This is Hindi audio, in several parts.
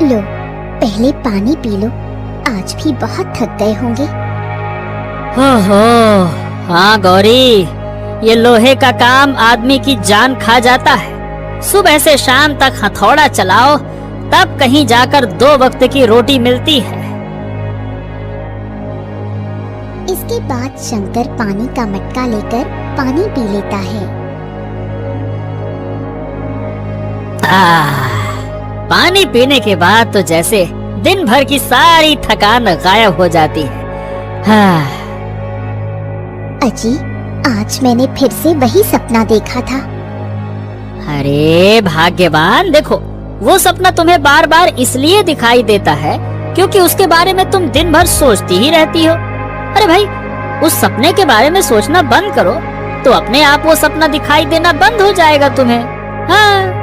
लो, पहले पानी पी लो, आज भी बहुत थक गए होंगे। हो हाँ गौरी, ये लोहे का काम आदमी की जान खा जाता है। सुबह से शाम तक हथौड़ा चलाओ, तब कहीं जाकर 2 वक्त की रोटी मिलती है। इसके बाद शंकर पानी का मटका लेकर पानी पी लेता है। पानी पीने के बाद तो जैसे दिन भर की सारी थकान गायब हो जाती है। अजी, आज मैंने फिर से वही सपना देखा था। अरे भाग्यवान, देखो वो सपना तुम्हें बार बार इसलिए दिखाई देता है क्योंकि उसके बारे में तुम दिन भर सोचती ही रहती हो। अरे भाई, उस सपने के बारे में सोचना बंद करो तो अपने आप वो सपना दिखाई देना बंद हो जाएगा तुम्हें। हाँ।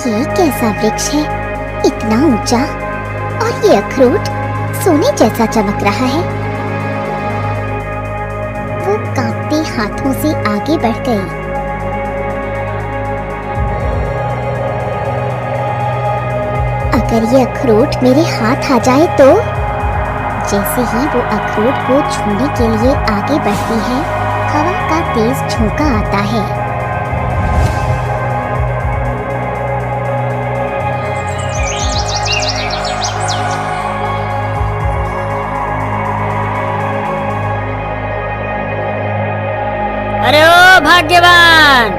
ये कैसा वृक्ष है, इतना ऊंचा, और ये अखरोट सोने जैसा चमक रहा है। वो कांपते हाथों से आगे बढ़ गई। अगर ये अखरोट मेरे हाथ आ जाए तो। जैसे ही वो अखरोट को छूने के लिए आगे बढ़ती है, हवा का तेज झोंका आता है। अरे ओ भाग्यवान,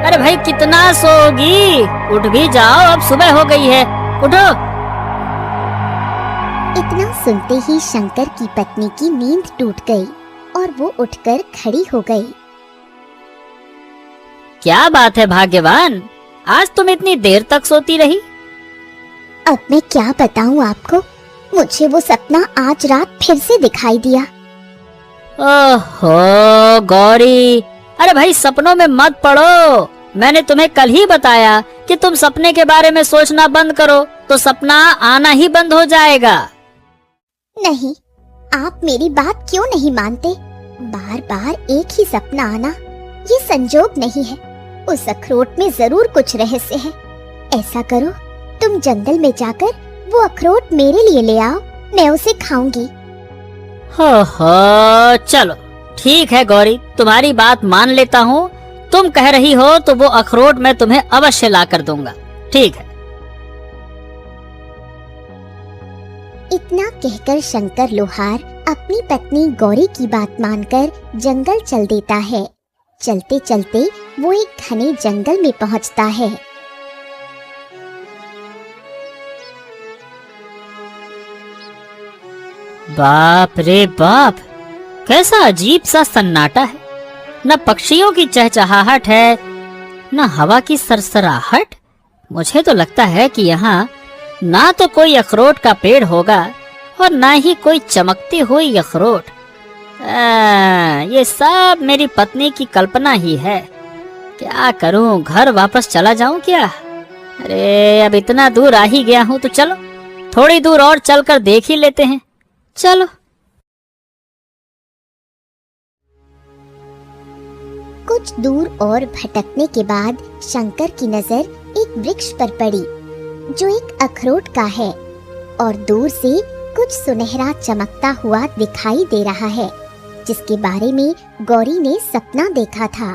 अरे भाई कितना सोगी, उठ भी जाओ, अब सुबह हो गई है, उठो। इतना सुनते ही शंकर की पत्नी की नींद टूट गई और वो उठकर खड़ी हो गई। क्या बात है भाग्यवान, आज तुम इतनी देर तक सोती रही? अब मैं क्या बताऊं आपको, मुझे वो सपना आज रात फिर से दिखाई दिया। ओहो गौरी, अरे भाई सपनों में मत पड़ो। मैंने तुम्हें कल ही बताया कि तुम सपने के बारे में सोचना बंद करो तो सपना आना ही बंद हो जाएगा। नहीं, आप मेरी बात क्यों नहीं मानते? बार बार एक ही सपना आना, ये संजोग नहीं है। उस अखरोट में जरूर कुछ रहस्य है। ऐसा करो, तुम जंगल में जाकर वो अखरोट मेरे लिए ले आओ, मैं उसे खाऊंगी। हो चलो ठीक है गौरी, तुम्हारी बात मान लेता हूँ। तुम कह रही हो तो वो अखरोट मैं तुम्हें अवश्य ला कर दूंगा। ठीक है। इतना कहकर शंकर लोहार अपनी पत्नी गौरी की बात मानकर जंगल चल देता है। चलते चलते वो एक घने जंगल में पहुंचता है। बाप रे बाप, कैसा अजीब सा सन्नाटा है। न पक्षियों की चहचहाहट है, न हवा की सरसराहट। मुझे तो लगता है कि यहाँ ना तो कोई अखरोट का पेड़ होगा और ना ही कोई चमकती हुई अखरोट। ये सब मेरी पत्नी की कल्पना ही है। क्या करूं, घर वापस चला जाऊं क्या? अरे अब इतना दूर आ ही गया हूं तो चलो थोड़ी दूर और चलकर देख ही लेते हैं। चलो। कुछ दूर और भटकने के बाद शंकर की नजर एक वृक्ष पर पड़ी जो एक अखरोट का है और दूर से कुछ सुनहरा चमकता हुआ दिखाई दे रहा है, जिसके बारे में गौरी ने सपना देखा था।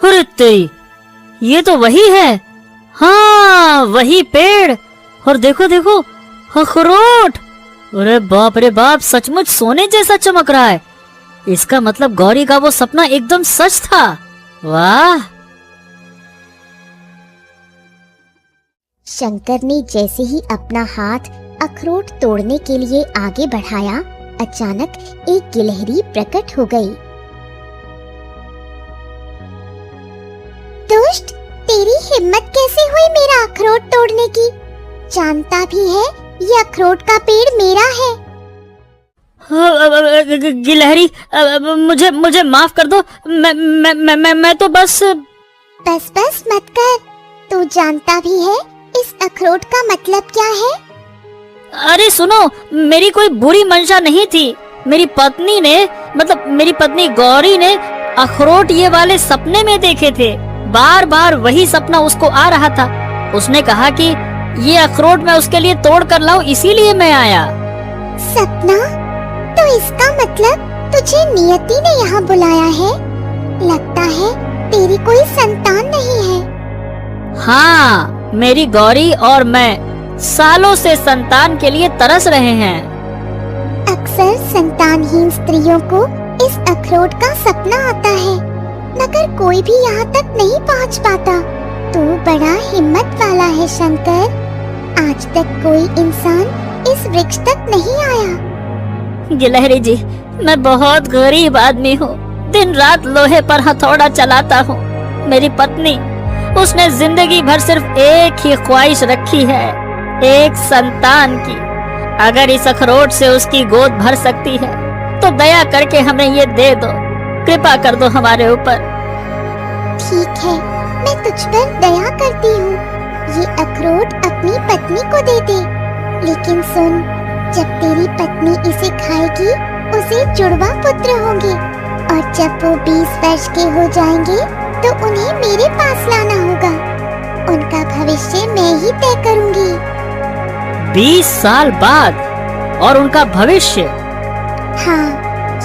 अरे तेरी, ये तो वही है। हाँ, वही पेड़, और देखो देखो अखरोट। अरे बाप रे बाप, सचमुच सोने जैसा चमक रहा है। इसका मतलब गौरी का वो सपना एकदम सच था। वाह। शंकर ने जैसे ही अपना हाथ अखरोट तोड़ने के लिए आगे बढ़ाया, अचानक एक गिलहरी प्रकट हो गई। जानता भी है ये अखरोट का पेड़ मेरा है। गिलहरी, मुझे माफ कर दो। मैं तो बस मत कर। तू जानता भी है इस अखरोट का मतलब क्या है? अरे सुनो, मेरी कोई बुरी मंशा नहीं थी। मेरी पत्नी गौरी ने अखरोट ये वाले सपने में देखे थे। बार बार वही सपना उसको आ रहा था। उसने कहा कि ये अखरोट मैं उसके लिए तोड़ कर लाऊं, इसीलिए मैं आया। सपना? तो इसका मतलब तुझे नियति ने यहाँ बुलाया है। लगता है तेरी कोई संतान नहीं है। हाँ, मेरी गौरी और मैं सालों से संतान के लिए तरस रहे हैं। अक्सर संतानहीन स्त्रियों को इस अखरोट का सपना आता है, मगर कोई भी यहाँ तक नहीं पहुँच पाता। तू बड़ा हिम्मत वाला है शंकर। आज तक कोई इंसान इस वृक्ष तक नहीं आया। गिलहरी जी, मैं बहुत गरीब आदमी हूँ। दिन रात लोहे पर हथौड़ा चलाता हूँ। मेरी पत्नी, उसने जिंदगी भर सिर्फ एक ही ख्वाहिश रखी है, एक संतान की। अगर इस अखरोट से उसकी गोद भर सकती है तो दया करके हमें ये दे दो। कृपा कर दो हमारे ऊपर। ठीक है, मैं तुझ पर दया करती हूँ। ये अखरोट अपनी पत्नी को दे दे। लेकिन सुन, जब तेरी पत्नी इसे खाएगी उसे जुड़वा पुत्र होंगे, और जब वो 20 वर्ष के हो जाएंगे तो उन्हें मेरे पास लाना होगा। उनका भविष्य मैं ही तय करूँगी। 20 साल बाद? और उनका भविष्य? हाँ,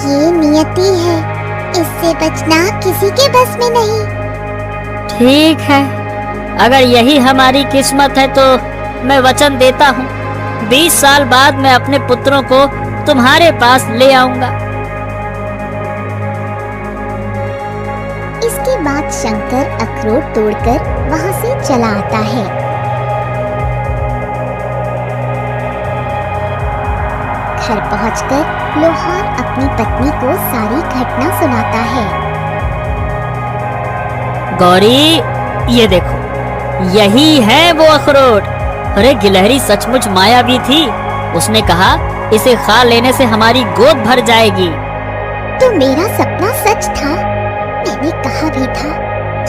ये नियति है। इससे बचना किसी के बस में नहीं। ठीक है, अगर यही हमारी किस्मत है तो मैं वचन देता हूँ, 20 साल बाद मैं अपने पुत्रों को तुम्हारे पास ले आऊंगा। इसके बाद शंकर अखरोट तोड़कर वहाँ से चला आता है। घर पहुंचकर लोहार अपनी पत्नी को सारी घटना सुनाता है। गौरी, ये देखो, यही है वो अखरोट। अरे गिलहरी सचमुच मायावी थी। उसने कहा इसे खा लेने से हमारी गोद भर जाएगी। तो मेरा सपना सच था। मैंने कहा भी था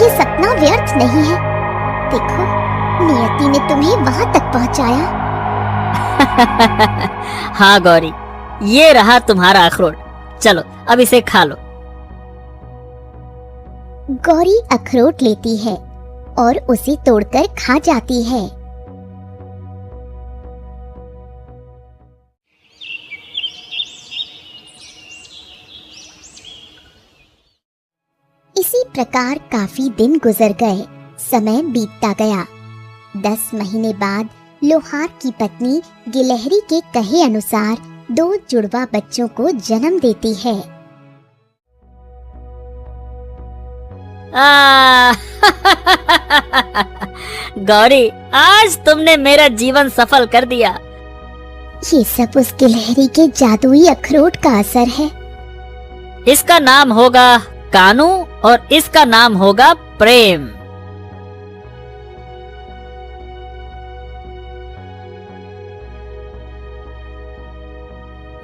ये सपना व्यर्थ नहीं है। देखो, नियति ने तुम्हें वहाँ तक पहुँचाया। हाँ गौरी, ये रहा तुम्हारा अखरोट। चलो अब इसे खा लो। गौरी अखरोट लेती है और उसे तोड़कर खा जाती है। इसी प्रकार काफी दिन गुजर गए। समय बीतता गया। 10 महीने बाद लोहार की पत्नी गिलहरी के कहे अनुसार 2 जुड़वा बच्चों को जन्म देती है। गौरी, आज तुमने मेरा जीवन सफल कर दिया। ये सब उस गिलहरी के जादुई अखरोट का असर है। इसका नाम होगा कानू और इसका नाम होगा प्रेम।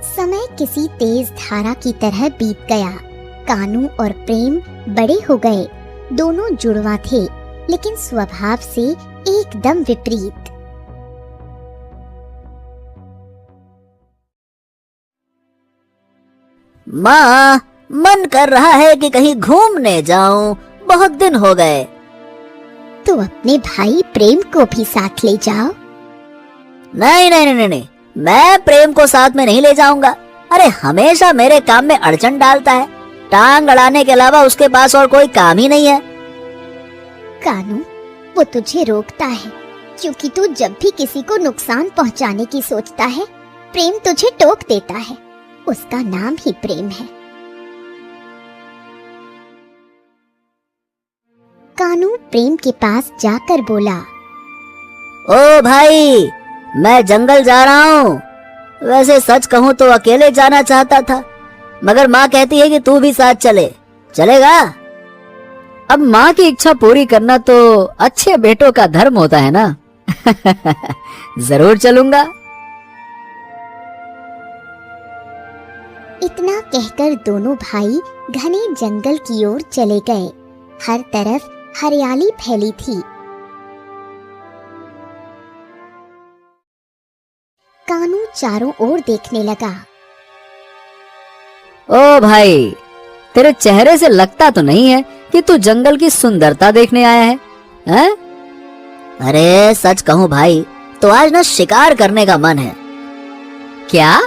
समय किसी तेज धारा की तरह बीत गया। कानू और प्रेम बड़े हो गए। दोनों जुड़वा थे, लेकिन स्वभाव से एकदम विपरीत। माँ, मन कर रहा है कि कहीं घूमने जाऊं, बहुत दिन हो गए। तो अपने भाई प्रेम को भी साथ ले जाओ। नहीं नहीं नहीं नहीं, मैं प्रेम को साथ में नहीं ले जाऊंगा। अरे हमेशा मेरे काम में अड़चन डालता है। टांग अड़ाने के अलावा उसके पास और कोई काम ही नहीं है। कानू, वो तुझे रोकता है क्योंकि तू जब भी किसी को नुकसान पहुंचाने की सोचता है, प्रेम तुझे टोक देता है। उसका नाम ही प्रेम है। कानू प्रेम के पास जाकर बोला, ओ भाई, मैं जंगल जा रहा हूँ। वैसे सच कहूँ तो अकेले जाना चाहता था, मगर माँ कहती है कि तू भी साथ चले। चलेगा? अब माँ की इच्छा पूरी करना तो अच्छे बेटों का धर्म होता है ना। जरूर चलूंगा। इतना कहकर दोनों भाई घने जंगल की ओर चले गए। हर तरफ हरियाली फैली थी। कानू चारों ओर देखने लगा। ओ भाई, तेरे चेहरे से लगता तो नहीं है कि तू जंगल की सुंदरता देखने आया है, हैं? अरे सच कहूं भाई, तो आज ना शिकार करने का मन है। क्या?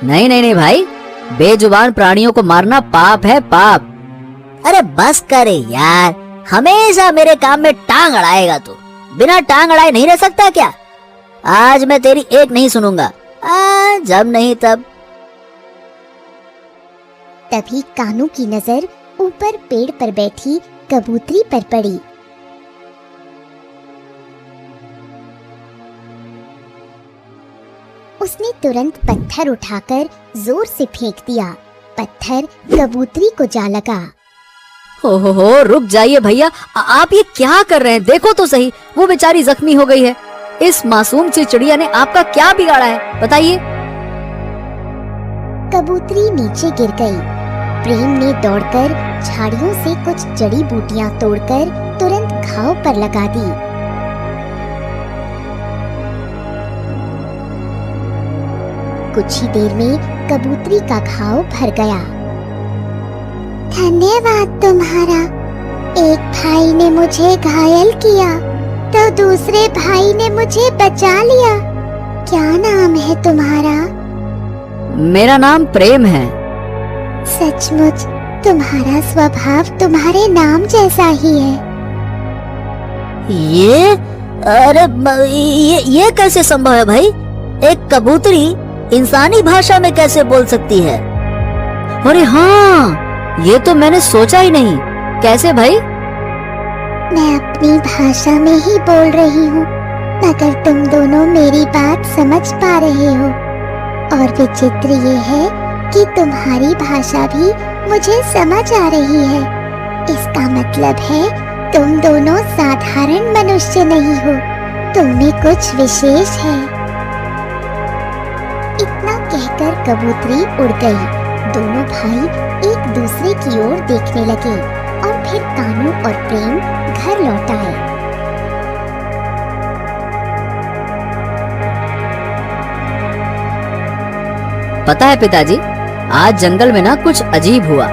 नहीं नहीं नहीं भाई, बेजुबान प्राणियों को मारना पाप है, पाप। अरे बस करे यार, हमेशा मेरे काम में टांग अड़ाएगा तू। बिना टांग अड़ाए नहीं रह सकता क्या? आज मैं तेरी एक नहीं सुनूंगा, जब नहीं तब। तभी कानू की नजर ऊपर पेड़ पर बैठी कबूतरी पर पड़ी। उसने तुरंत पत्थर उठाकर जोर से फेंक दिया। पत्थर कबूतरी को जा लगा। हो, रुक जाइए भैया, आप ये क्या कर रहे हैं? देखो तो सही, वो बेचारी जख्मी हो गई है। इस मासूम सी चिड़िया ने आपका क्या बिगाड़ा है, बताइए। कबूतरी नीचे गिर गई। प्रेम ने दौड़कर झाड़ियों से कुछ जड़ी बूटियां तोड़कर तुरंत घाव पर लगा दी। कुछ ही देर में कबूतरी का घाव भर गया। धन्यवाद तुम्हारा। एक भाई ने मुझे घायल किया तो दूसरे भाई ने मुझे बचा लिया। क्या नाम है तुम्हारा? मेरा नाम प्रेम है। सचमुच तुम्हारा स्वभाव तुम्हारे नाम जैसा ही है। ये कैसे संभव है भाई? एक कबूतरी इंसानी भाषा में कैसे बोल सकती है? अरे हाँ, ये तो मैंने सोचा ही नहीं। कैसे भाई? मैं अपनी भाषा में ही बोल रही हूँ, मगर तुम दोनों मेरी बात समझ पा रहे हो। और विचित्र ये है कि तुम्हारी भाषा भी मुझे समझ आ रही है। इसका मतलब है तुम दोनों साधारण मनुष्य नहीं हो, तुम में कुछ विशेष है। इतना कहकर कबूतरी उड़ गई। दोनों भाई एक दूसरे की ओर देखने लगे और फिर कानू और प्रेम घर लौट आए। पता है पिताजी, आज जंगल में ना कुछ अजीब हुआ।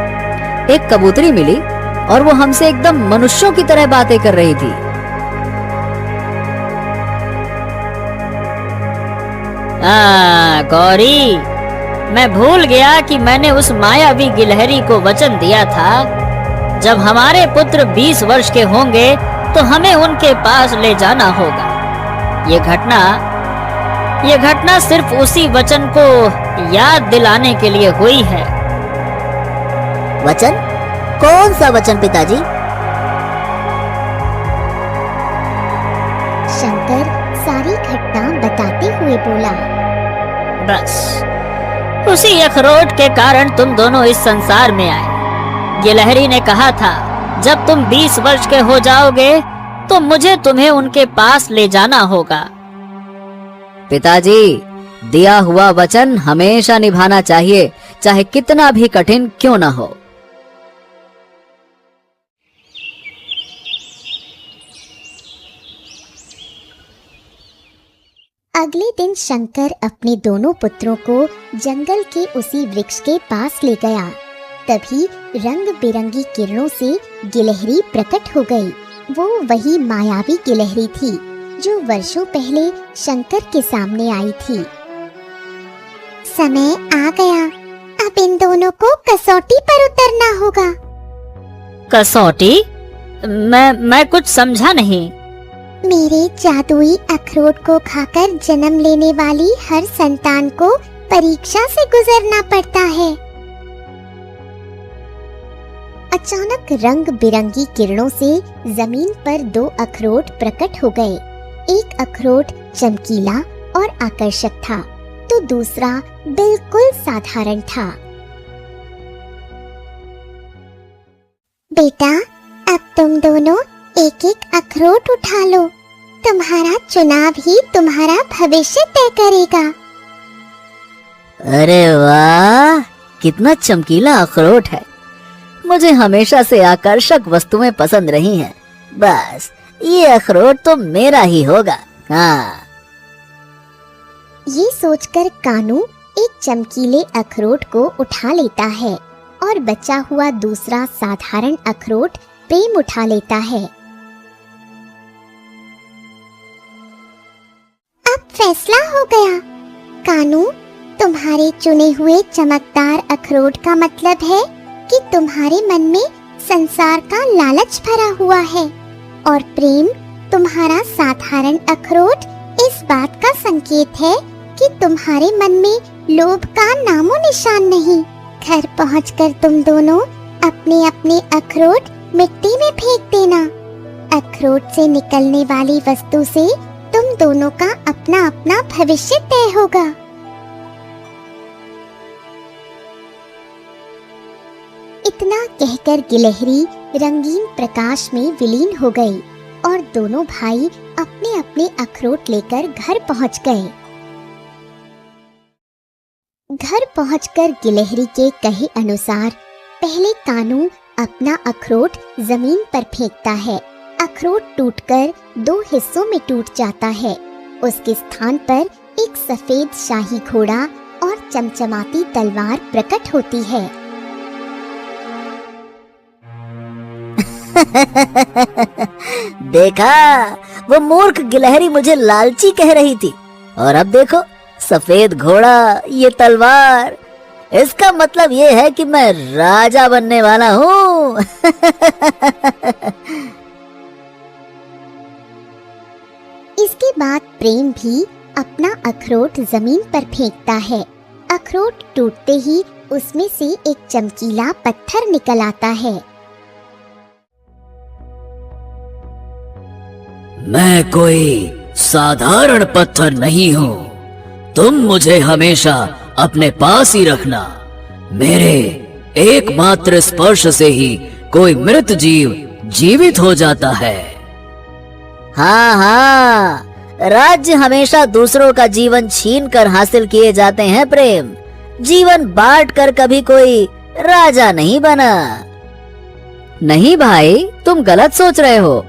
एक कबूतरी मिली और वो हमसे एकदम मनुष्यों की तरह बातें कर रही थी। गौरी, मैं भूल गया कि मैंने उस मायावी गिलहरी को वचन दिया था, जब हमारे पुत्र 20 वर्ष के होंगे तो हमें उनके पास ले जाना होगा। ये घटना सिर्फ उसी वचन को याद दिलाने के लिए हुई है। वचन? कौन सा वचन पिताजी? शंकर सारी घटना बताते हुए बोला। बस उसी अखरोट के कारण तुम दोनों इस संसार में आए। गिलहरी ने कहा था, जब तुम 20 वर्ष के हो जाओगे तो मुझे तुम्हें उनके पास ले जाना होगा। पिताजी, दिया हुआ वचन हमेशा निभाना चाहिए, चाहे कितना भी कठिन क्यों ना हो। अगले दिन शंकर अपने दोनों पुत्रों को जंगल के उसी वृक्ष के पास ले गया। तभी रंग बिरंगी किरणों से गिलहरी प्रकट हो गई। वो वही मायावी गिलहरी थी जो वर्षों पहले शंकर के सामने आई थी। समय आ गया, अब इन दोनों को कसौटी पर उतरना होगा। कसौटी? मैं कुछ समझा नहीं। मेरे जादुई अखरोट को खाकर जन्म लेने वाली हर संतान को परीक्षा से गुजरना पड़ता है। अचानक रंग बिरंगी किरणों से जमीन पर 2 अखरोट प्रकट हो गए। एक अखरोट चमकीला और आकर्षक था, तो दूसरा बिल्कुल साधारण था। बेटा, अब तुम दोनों एक एक अखरोट उठा लो। तुम्हारा चुनाव ही तुम्हारा भविष्य तय करेगा। अरे वाह, कितना चमकीला अखरोट है। मुझे हमेशा से आकर्षक वस्तुएं पसंद रही हैं। बस ये अखरोट तो मेरा ही होगा। हाँ। ये सोचकर कानू एक चमकीले अखरोट को उठा लेता है और बचा हुआ दूसरा साधारण अखरोट प्रेम उठा लेता है। अब फैसला हो गया। कानू, तुम्हारे चुने हुए चमकदार अखरोट का मतलब है कि तुम्हारे मन में संसार का लालच भरा हुआ है, और प्रेम, तुम्हारा साधारण अखरोट, इस बात का संकेत है कि तुम्हारे मन में लोभ का नामो निशान नहीं। घर पहुंचकर तुम दोनों अपने अपने अखरोट मिट्टी में फेंक देना। अखरोट से निकलने वाली वस्तु से तुम दोनों का अपना अपना भविष्य तय होगा। इतना कहकर गिलहरी रंगीन प्रकाश में विलीन हो गई और दोनों भाई अपने अपने अखरोट लेकर घर पहुंच गए। घर पहुंचकर गिलहरी के कहे अनुसार पहले कानू अपना अखरोट जमीन पर फेंकता है। अखरोट टूटकर 2 हिस्सों में टूट जाता है। उसके स्थान पर एक सफेद शाही घोड़ा और चमचमाती तलवार प्रकट होती है। देखा, वो मूर्ख गिलहरी मुझे लालची कह रही थी, और अब देखो, सफेद घोड़ा, ये तलवार, इसका मतलब ये है कि मैं राजा बनने वाला हूँ। इसके बाद प्रेम भी अपना अखरोट जमीन पर फेंकता है। अखरोट टूटते ही उसमें से एक चमकीला पत्थर निकल आता है। मैं कोई साधारण पत्थर नहीं हूँ। तुम मुझे हमेशा अपने पास ही रखना। मेरे एकमात्र स्पर्श से ही कोई मृत जीव जीवित हो जाता है। हाँ हाँ, राज्य हमेशा दूसरों का जीवन छीन कर हासिल किए जाते हैं प्रेम। जीवन बांट कर कभी कोई राजा नहीं बना। नहीं भाई, तुम गलत सोच रहे हो।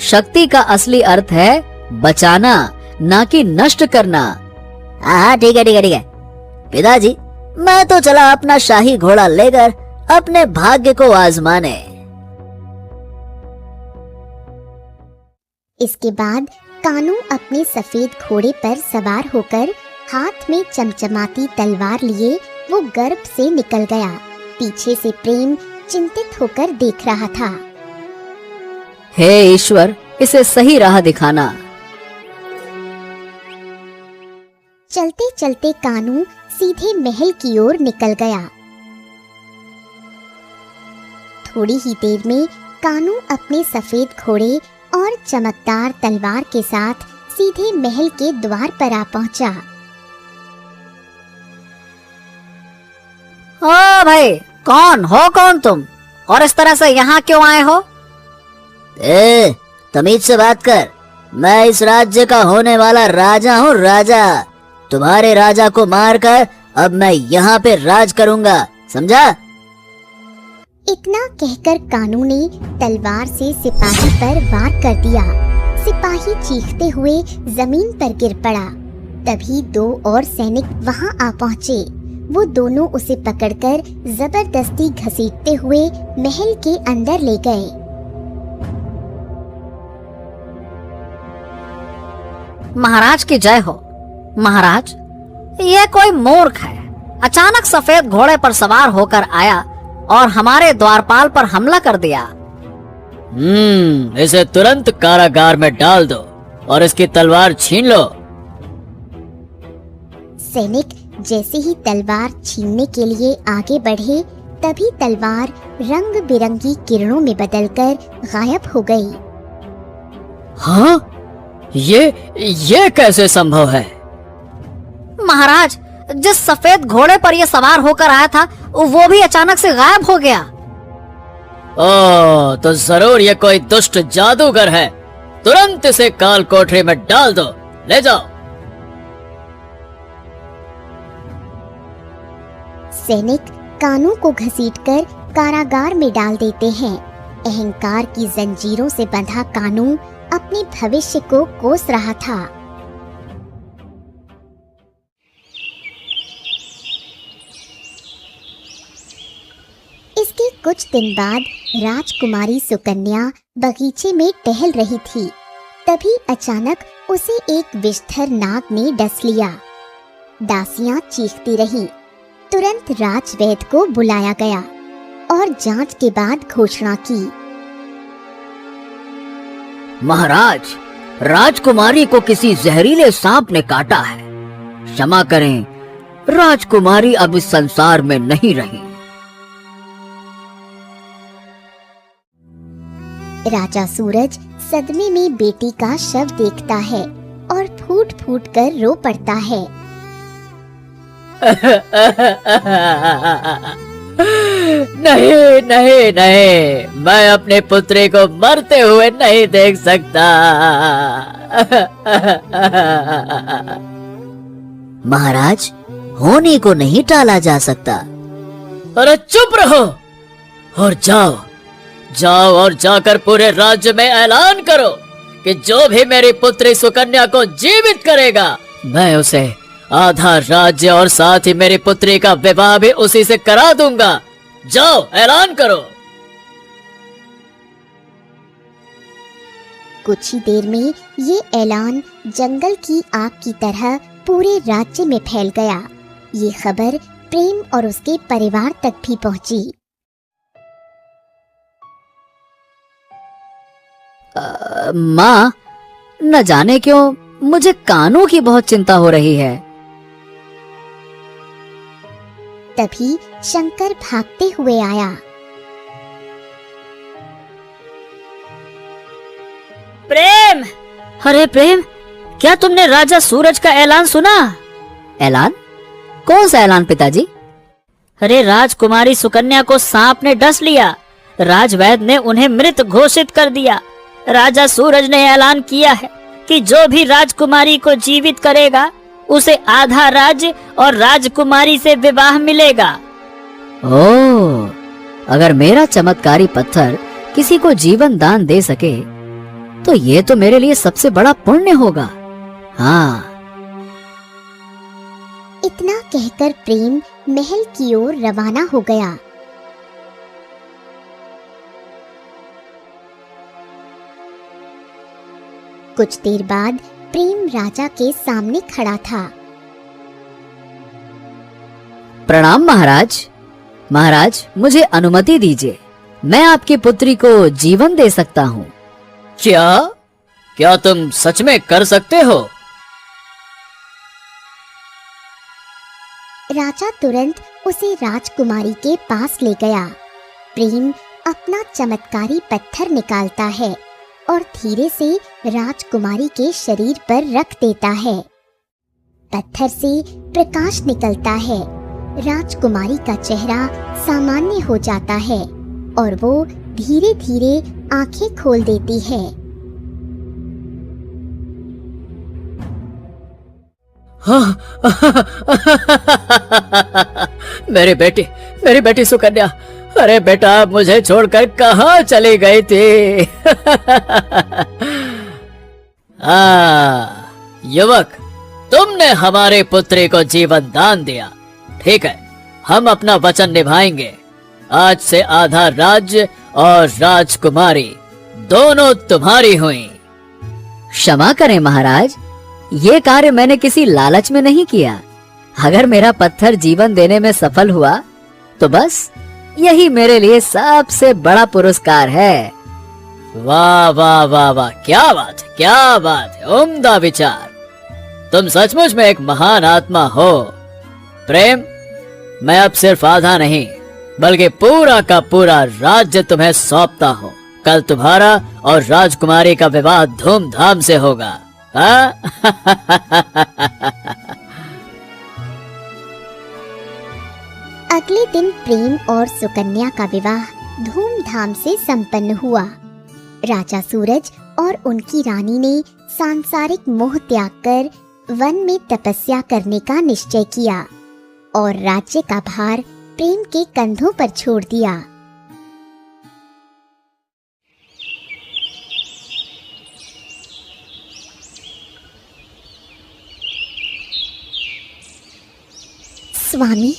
शक्ति का असली अर्थ है बचाना, ना कि नष्ट करना। हाँ, ठीक है ठीक है ठीक है। पिताजी, मैं तो चला अपना शाही घोड़ा लेकर अपने भाग्य को आजमाने। इसके बाद कानू अपने सफेद घोड़े पर सवार होकर हाथ में चमचमाती तलवार लिए वो गर्भ से निकल गया। पीछे से प्रेम चिंतित होकर देख रहा था। हे ईश्वर, इसे सही राह दिखाना। चलते चलते कानू सीधे महल की ओर निकल गया। थोड़ी ही देर में कानू अपने सफेद घोड़े और चमकदार तलवार के साथ सीधे महल के द्वार पर आ पहुंचा। ओ भाई, कौन हो तुम, और इस तरह से यहाँ क्यों आए हो? तमीज से बात कर। मैं इस राज्य का होने वाला राजा हूँ, राजा। तुम्हारे राजा को मारकर अब मैं यहाँ पे राज करूँगा, समझा? इतना कहकर कानू ने तलवार से सिपाही पर वार कर दिया। सिपाही चीखते हुए जमीन पर गिर पड़ा। तभी 2 और सैनिक वहां आ पहुंचे। वो दोनों उसे पकड़कर जबरदस्ती घसीटते हुए महल के अंदर ले गए। महाराज की जय हो। महाराज, ये कोई मूर्ख है। अचानक सफेद घोड़े पर सवार होकर आया और हमारे द्वारपाल पर हमला कर दिया। इसे तुरंत कारागार में डाल दो और इसकी तलवार छीन लो। सैनिक जैसे ही तलवार छीनने के लिए आगे बढ़े, तभी तलवार रंग बिरंगी किरणों में बदलकर गायब हो गई। हाँ, ये कैसे संभव है? महाराज, जिस सफेद घोड़े पर यह सवार होकर आया था, वो भी अचानक से गायब हो गया। ओह, तो जरूर ये कोई दुष्ट जादूगर है। तुरंत इसे काल कोठरी में डाल दो। ले जाओ। सैनिक कानों को घसीटकर कारागार में डाल देते हैं। अहंकार की जंजीरों से बंधा कानू अपने भविष्य को कोस रहा था। इसके कुछ दिन बाद राजकुमारी सुकन्या बगीचे में टहल रही थी। तभी अचानक उसे एक विषधर नाग ने डस लिया। दासियां चीखती रहीं। तुरंत राजवैद्य को बुलाया गया और जांच के बाद घोषणा की। महाराज, राजकुमारी को किसी जहरीले सांप ने काटा है। क्षमा करें, राजकुमारी अब इस संसार में नहीं रही। राजा सूरज सदमे में बेटी का शव देखता है और फूट फूट कर रो पड़ता है। नहीं नहीं नहीं, मैं अपने पुत्री को मरते हुए नहीं देख सकता। महाराज, होने को नहीं टाला जा सकता। अरे चुप रहो और जाओ जाओ और जाकर पूरे राज्य में ऐलान करो कि जो भी मेरी पुत्री सुकन्या को जीवित करेगा, मैं उसे आधा राज्य और साथ ही मेरी पुत्री का विवाह भी उसी से करा दूंगा। जाओ ऐलान करो। कुछ ही देर में ये ऐलान जंगल की आग की तरह पूरे राज्य में फैल गया। ये खबर प्रेम और उसके परिवार तक भी पहुंची। माँ, न जाने क्यों मुझे कानों की बहुत चिंता हो रही है। तभी शंकर भागते हुए आया। प्रेम! अरे प्रेम, क्या तुमने राजा सूरज का ऐलान सुना? ऐलान? कौन सा ऐलान पिताजी? अरे राजकुमारी सुकन्या को सांप ने डस लिया। राजवैद्य ने उन्हें मृत घोषित कर दिया। राजा सूरज ने ऐलान किया है कि जो भी राजकुमारी को जीवित करेगा उसे आधा राज्य और राजकुमारी से विवाह मिलेगा। ओह, अगर मेरा चमत्कारी पत्थर किसी को जीवन दान दे सके तो ये तो मेरे लिए सबसे बड़ा पुण्य होगा। हाँ। इतना कहकर प्रेम महल की ओर रवाना हो गया। कुछ देर बाद प्रेम राजा के सामने खड़ा था। प्रणाम महाराज। महाराज, मुझे अनुमति दीजिए, मैं आपकी पुत्री को जीवन दे सकता हूँ। क्या क्या तुम सच में कर सकते हो? राजा तुरंत उसे राजकुमारी के पास ले गया। प्रेम अपना चमत्कारी पत्थर निकालता है और धीरे से राजकुमारी के शरीर पर रख देता है। पत्थर से प्रकाश निकलता है। राजकुमारी का चेहरा सामान्य हो जाता है और वो धीरे धीरे आंखें खोल देती है। मेरी बेटी सुकन्या, अरे बेटा, मुझे छोड़कर कहाँ चली गई थी? युवक, तुमने हमारी पुत्री को जीवन दान दिया। ठीक है, हम अपना वचन निभाएंगे। आज से आधा राज्य और राजकुमारी दोनों तुम्हारी हुई। क्षमा करें महाराज, ये कार्य मैंने किसी लालच में नहीं किया। अगर मेरा पत्थर जीवन देने में सफल हुआ तो बस यही मेरे लिए सबसे बड़ा पुरस्कार है। वाह वाह वाह वाह, क्या बात है, क्या बात है, उम्दा विचार। तुम सचमुच में एक महान आत्मा हो। प्रेम, मैं अब सिर्फ आधा नहीं बल्कि पूरा का पूरा राज्य तुम्हें सौंपता हूँ। कल तुम्हारा और राजकुमारी का विवाह धूमधाम से होगा। अगले दिन प्रेम और सुकन्या का विवाह धूमधाम से संपन्न हुआ। राजा सूरज और उनकी रानी ने सांसारिक मोह त्याग कर वन में तपस्या करने का निश्चय किया और राज्य का भार प्रेम के कंधों पर छोड़ दिया। स्वामी,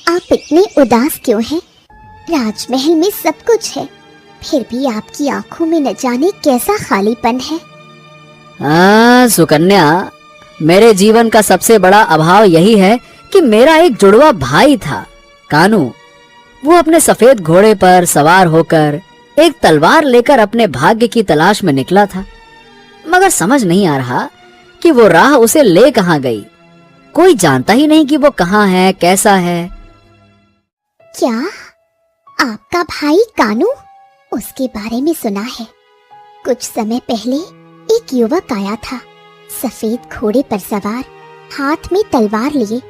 आप इतने उदास क्यों हैं? राजमहल में सब कुछ है, फिर भी आपकी आंखों में न जाने कैसा खालीपन है। सुकन्या, मेरे जीवन का सबसे बड़ा अभाव यही है कि मेरा एक जुड़वा भाई था, कानू। वो अपने सफेद घोड़े पर सवार होकर एक तलवार लेकर अपने भाग्य की तलाश में निकला था, मगर समझ नहीं आ रहा कि वो राह उसे ले कहां गई। कोई जानता ही नहीं कि वो कहां है, कैसा है। क्या आपका भाई कानू? उसके बारे में सुना है। कुछ समय पहले एक युवक आया था, सफेद घोड़े पर सवार, हाथ में तलवार लिए।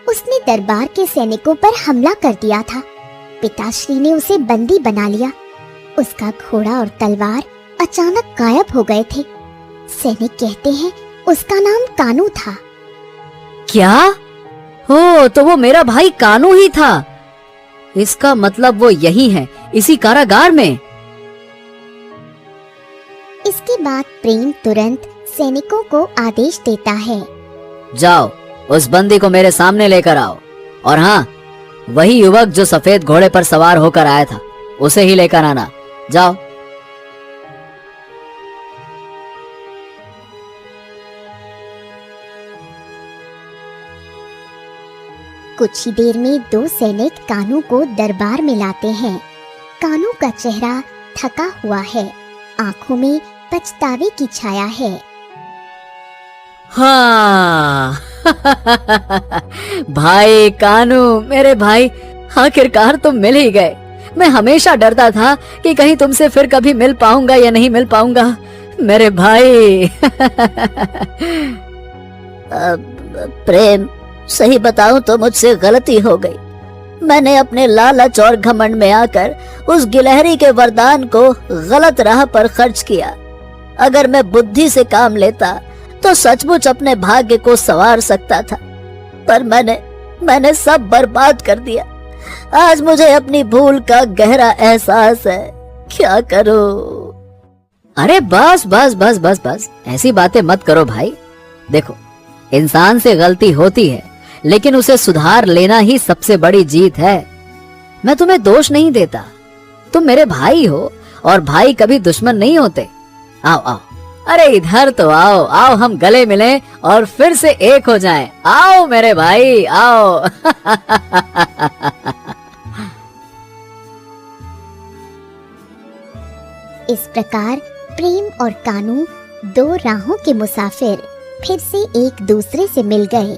उसने दरबार के सैनिकों पर हमला कर दिया था। पिताश्री ने उसे बंदी बना लिया। उसका घोड़ा और तलवार अचानक गायब हो गए थे। सैनिक कहते हैं उसका नाम कानू था। क्या? हो, तो वो मेरा भाई कानू ही था। इसका मतलब वो यही है, इसी कारागार में। इसके बाद प्रेम तुरंत सैनिकों को आदेश देता है, जाओ, उस बंदी को मेरे सामने लेकर आओ। और हाँ, वही युवक जो सफेद घोड़े पर सवार होकर आया था, उसे ही लेकर आना। जाओ। कुछ ही देर में दो सैनिक कानू को दरबार में लाते हैं। कानू का चेहरा थका हुआ है, आंखों में पछतावे की छाया है। हाँ भाई कानू, मेरे भाई, आखिरकार तुम मिल ही गए। मैं हमेशा डरता था कि कहीं तुमसे फिर कभी मिल पाऊंगा या नहीं मिल पाऊंगा, मेरे भाई। प्रेम, सही बताऊं तो मुझसे गलती हो गई। मैंने अपने लालच और घमंड में आकर उस गिलहरी के वरदान को गलत राह पर खर्च किया। अगर मैं बुद्धि से काम लेता तो सचमुच अपने भाग्य को संवार सकता था, पर मैंने सब बर्बाद कर दिया। आज मुझे अपनी भूल का गहरा एहसास है। क्या करूं? अरे बस बस बस बस बस, ऐसी बातें मत करो भाई। देखो, इंसान से गलती होती है, लेकिन उसे सुधार लेना ही सबसे बड़ी जीत है। मैं तुम्हें दोष नहीं देता, तुम मेरे भाई हो और भाई कभी दुश्मन नहीं होते। आओ आओ, अरे इधर तो आओ, आओ हम गले मिलें और फिर से एक हो जाएं। आओ मेरे भाई, आओ। इस प्रकार प्रेम और कानू, दो राहों के मुसाफिर, फिर से एक दूसरे से मिल गए।